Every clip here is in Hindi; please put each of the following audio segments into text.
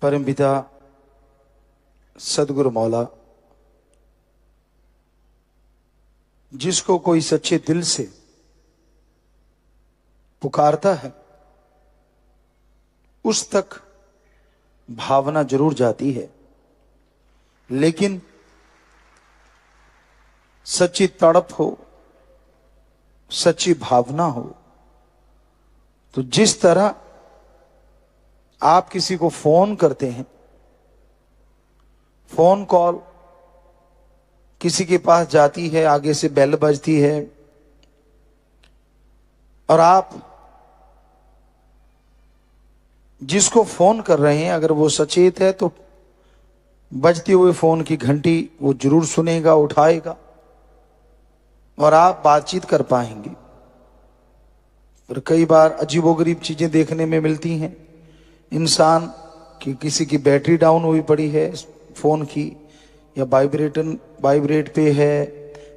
परम पिता सदगुरु मौला, जिसको कोई सच्चे दिल से पुकारता है उस तक भावना जरूर जाती है, लेकिन सच्ची तड़प हो, सच्ची भावना हो, तो जिस तरह आप किसी को फोन करते हैं, फोन कॉल किसी के पास जाती है, आगे से बेल बजती है और आप जिसको फोन कर रहे हैं अगर वो सचेत है तो बजते हुए फोन की घंटी वो जरूर सुनेगा, उठाएगा और आप बातचीत कर पाएंगे। पर कई बार अजीबोगरीब चीजें देखने में मिलती हैं। इंसान की किसी की बैटरी डाउन हुई पड़ी है फोन की, या वाइब्रेट पे है,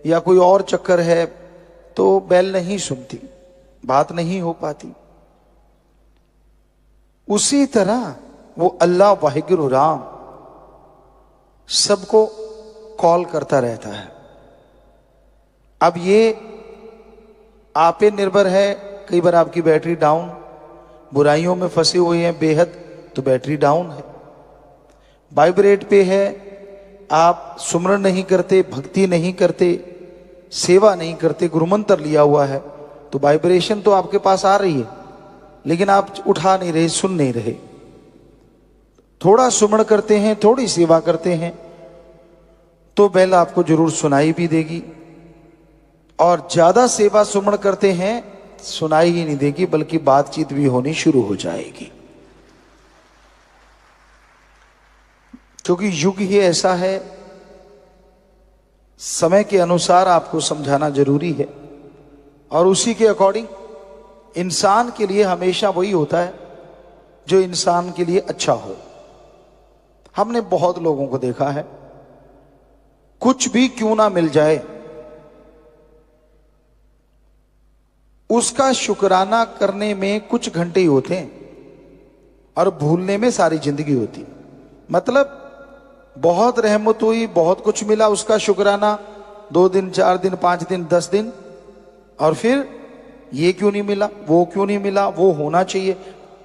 या कोई और चक्कर है, तो बेल नहीं सुनती, बात नहीं हो पाती। उसी तरह वो अल्लाह वाहिगुरु राम सबको कॉल करता रहता है। अब ये आप पे निर्भर है। कई बार आपकी बैटरी डाउन, बुराइयों में फंसे हुए हैं बेहद, तो बैटरी डाउन है। वाइब्रेट पे है, आप सुमरण नहीं करते, भक्ति नहीं करते, सेवा नहीं करते, गुरुमंत्र लिया हुआ है, तो वाइब्रेशन तो आपके पास आ रही है लेकिन आप उठा नहीं रहे, सुन नहीं रहे। थोड़ा सुमरण करते हैं, थोड़ी सेवा करते हैं तो बेल आपको जरूर सुनाई भी देगी, और ज्यादा सेवा सुमरण करते हैं सुनाई ही नहीं देगी, बल्कि बातचीत भी होनी शुरू हो जाएगी। क्योंकि युग ही ऐसा है, समय के अनुसार आपको समझाना जरूरी है और उसी के अकॉर्डिंग इंसान के लिए हमेशा वही होता है जो इंसान के लिए अच्छा हो। हमने बहुत लोगों को देखा है, कुछ भी क्यों ना मिल जाए उसका शुक्राना करने में कुछ घंटे ही होते हैं और भूलने में सारी जिंदगी होती। मतलब बहुत रहमत हुई, बहुत कुछ मिला, उसका शुक्राना 2 दिन, 4 दिन, 5 दिन, 10 दिन, और फिर ये क्यों नहीं मिला, वो क्यों नहीं मिला, वो होना चाहिए।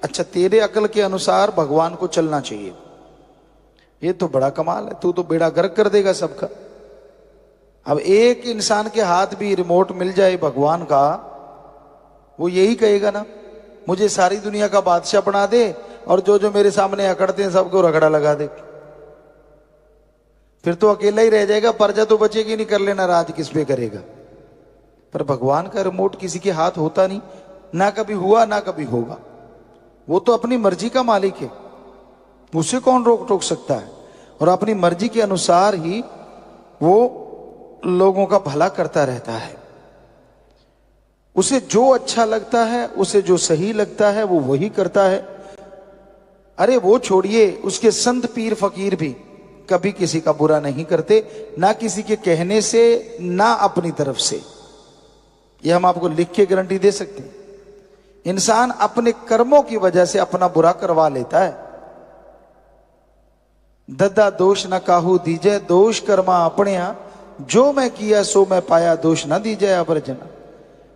अच्छा, तेरे अकल के अनुसार भगवान को चलना चाहिए, ये तो बड़ा कमाल है, तू तो बेड़ा गर्क कर देगा सबका। अब एक इंसान के हाथ भी रिमोट मिल जाए भगवान का, वो यही कहेगा ना, मुझे सारी दुनिया का बादशाह बना दे और जो जो मेरे सामने अकड़ते हैं सबको रगड़ा लगा दे। फिर तो अकेला ही रह जाएगा, प्रजा तो बचेगी नहीं, कर लेना राज किस पे करेगा। पर भगवान का रिमोट किसी के हाथ होता नहीं, ना कभी हुआ ना कभी होगा। वो तो अपनी मर्जी का मालिक है, उसे कौन रोक टोक सकता है, और अपनी मर्जी के अनुसार ही वो लोगों का भला करता रहता है। उसे जो अच्छा लगता है, उसे जो सही लगता है वो वही करता है। अरे वो छोड़िए, उसके संत पीर फकीर भी कभी किसी का बुरा नहीं करते, ना किसी के कहने से ना अपनी तरफ से। यह हम आपको लिख के गारंटी दे सकते हैं। इंसान अपने कर्मों की वजह से अपना बुरा करवा लेता है। दद्दा दोष न काहू दीजय, दोष कर्मा अपने यहाँ, जो मैं किया सो मैं पाया, दोष न दीजय अवर्जना।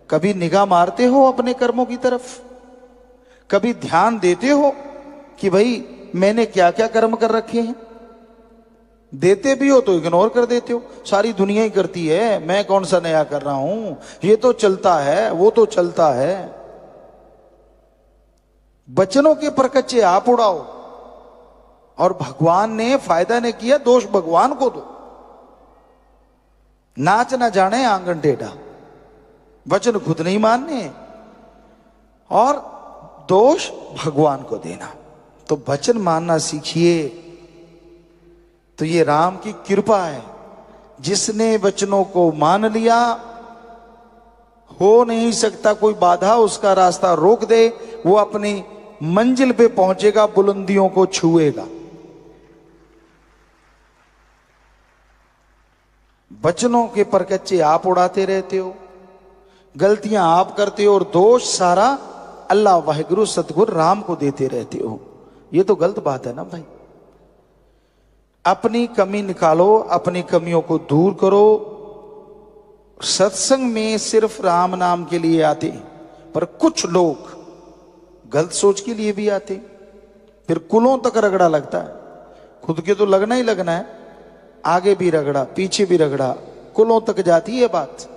कभी निगाह मारते हो अपने कर्मों की तरफ? कभी ध्यान देते हो कि भाई मैंने क्या क्या कर्म कर रखे हैं? देते भी हो तो इग्नोर कर देते हो, सारी दुनिया ही करती है, मैं कौन सा नया कर रहा हूं, ये तो चलता है, वो तो चलता है। बचनों के परकच्चे आप उड़ाओ, और भगवान ने फायदा ने किया, दोष भगवान को दो। नाच ना जाने आंगन टेढ़ा, वचन खुद नहीं मानने और दोष भगवान को देना। तो वचन मानना सीखिए। तो ये राम की कृपा है, जिसने वचनों को मान लिया, हो नहीं सकता कोई बाधा उसका रास्ता रोक दे, वो अपनी मंजिल पे पहुंचेगा, बुलंदियों को छुएगा। वचनों के परकच्चे आप उड़ाते रहते हो, गलतियां आप करते हो, और दोष सारा अल्लाह वाहिगुरु सतगुरु राम को देते रहते हो। ये तो गलत बात है ना भाई। अपनी कमी निकालो, अपनी कमियों को दूर करो। सत्संग में सिर्फ राम नाम के लिए आते हैं, पर कुछ लोग गलत सोच के लिए भी आते, फिर कुलों तक रगड़ा लगता है। खुद के तो लगना ही लगना है, आगे भी रगड़ा पीछे भी रगड़ा, कुलों तक जाती है बात।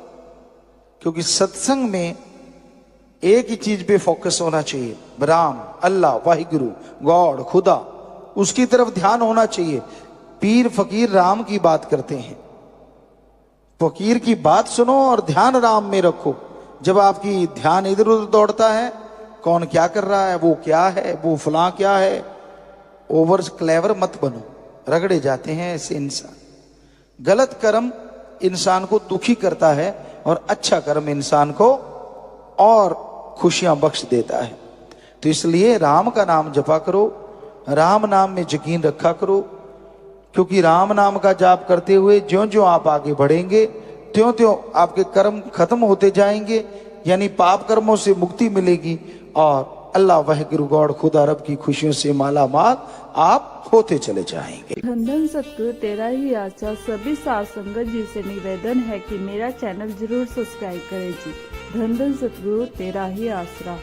क्योंकि सत्संग में एक ही चीज पे फोकस होना चाहिए, राम, अल्लाह, वाहिगुरु, गॉड, खुदा, उसकी तरफ ध्यान होना चाहिए। पीर फकीर राम की बात करते हैं, फकीर की बात सुनो और ध्यान राम में रखो। जब आपकी ध्यान इधर उधर दौड़ता है, कौन क्या कर रहा है, वो क्या है, वो फलां क्या है, ओवर क्लेवर मत बनो, रगड़े जाते हैं ऐसे इंसान। गलत कर्म इंसान को दुखी करता है और अच्छा कर्म इंसान को और खुशियां बख्श देता है। तो इसलिए राम का नाम जपा करो, राम नाम में यकीन रखा करो। क्योंकि राम नाम का जाप करते हुए ज्यों ज्यों आप आगे बढ़ेंगे, त्यों त्यों आपके कर्म खत्म होते जाएंगे, यानी पाप कर्मों से मुक्ति मिलेगी और अल्लाह वाहिगुरु गॉड खुदा रब की खुशियों से माला माल आप होते चले जाएंगे। धन धन सतगुरु तेरा ही आशा। सभी साध संगत जी से निवेदन है कि मेरा चैनल जरूर सब्सक्राइब करें जी। धन धन सतगुरु तेरा ही आसरा।